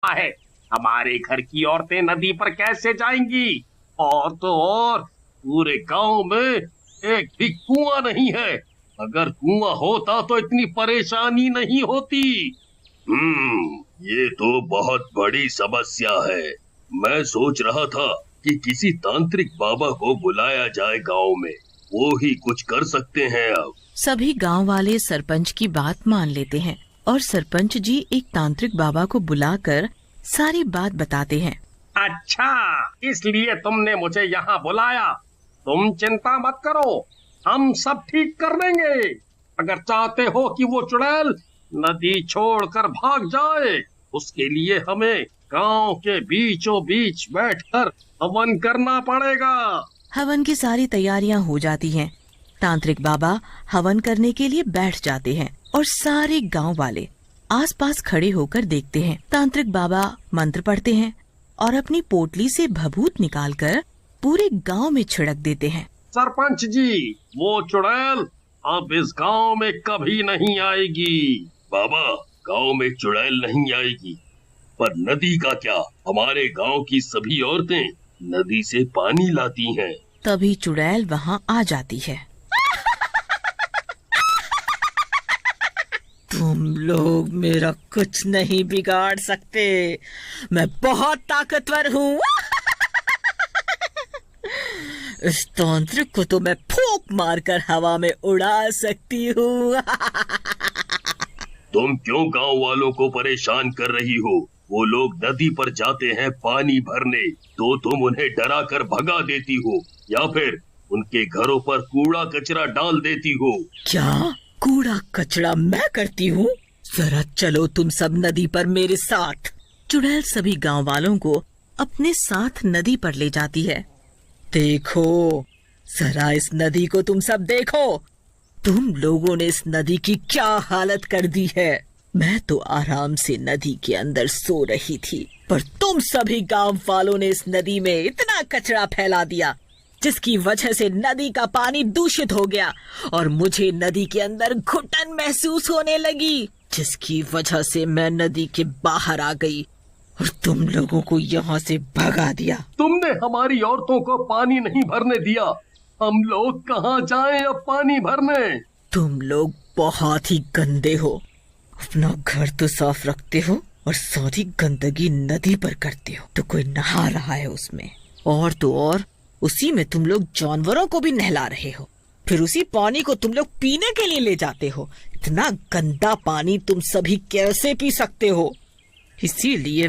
है। हमारे घर की औरतें नदी पर कैसे जाएंगी? और तो और पूरे गांव में एक भी कुआं नहीं है। अगर कुआं होता तो इतनी परेशानी नहीं होती। ये तो बहुत बड़ी समस्या है। मैं सोच रहा था कि किसी तांत्रिक बाबा को बुलाया जाए गांव में, वो ही कुछ कर सकते हैं अब। सभी गांव वाले सरपंच की बात मान लेते हैं और सरपंच जी एक तांत्रिक बाबा को बुलाकर सारी बात बताते हैं। अच्छा, इसलिए तुमने मुझे यहाँ बुलाया। तुम चिंता मत करो, हम सब ठीक कर देंगे। अगर चाहते हो कि वो चुड़ैल नदी छोड़कर भाग जाए, उसके लिए हमें गांव के बीचों बीच बैठकर हवन करना पड़ेगा। हवन की सारी तैयारियां हो जाती हैं। तांत्रिक बाबा हवन करने के लिए बैठ जाते हैं और सारे गांव वाले आसपास खड़े होकर देखते हैं। तांत्रिक बाबा मंत्र पढ़ते हैं और अपनी पोटली से भभूत निकालकर पूरे गांव में छिड़क देते हैं। सरपंच जी, वो चुड़ैल अब इस गांव में कभी नहीं आएगी। बाबा, गांव में चुड़ैल नहीं आएगी, पर नदी का क्या? हमारे गांव की सभी औरतें नदी से पानी लाती हैं। तभी चुड़ैल वहां आ जाती है। तुम लोग मेरा कुछ नहीं बिगाड़ सकते, मैं बहुत ताकतवर हूँ। इस तांत्रिक को तो मैं फूंक मारकर हवा में उड़ा सकती हूँ। तुम क्यों गांव वालों को परेशान कर रही हो? वो लोग नदी पर जाते हैं पानी भरने, तो तुम उन्हें डरा कर भगा देती हो या फिर उनके घरों पर कूड़ा कचरा डाल देती हो। क्या कूड़ा कचरा मैं करती हूँ? जरा चलो तुम सब नदी पर मेरे साथ। चुड़ैल सभी गांव वालों को अपने साथ नदी पर ले जाती है। देखो, जरा इस नदी को तुम सब देखो। तुम लोगों ने इस नदी की क्या हालत कर दी है। मैं तो आराम से नदी के अंदर सो रही थी, पर तुम सभी गांव वालों ने इस नदी में इतना कचरा फैला दिया, जिसकी वजह से नदी का पानी दूषित हो गया और मुझे नदी के अंदर घुटन महसूस होने लगी, जिसकी वजह से मैं नदी के बाहर आ गई और तुम लोगों को यहाँ से भगा दिया। तुमने हमारी औरतों को पानी नहीं भरने दिया, हम लोग कहाँ जाएं अब पानी भरने? तुम लोग बहुत ही गंदे हो। अपना घर तो साफ रखते हो और सारी गंदगी नदी पर करते हो, तो कोई नहा रहा है उसमें, और तो और उसी में तुम लोग जानवरों को भी नहला रहे हो। फिर उसी पानी को तुम लोग पीने के लिए ले जाते हो। इतना गंदा पानी तुम सभी कैसे पी सकते हो? इसीलिए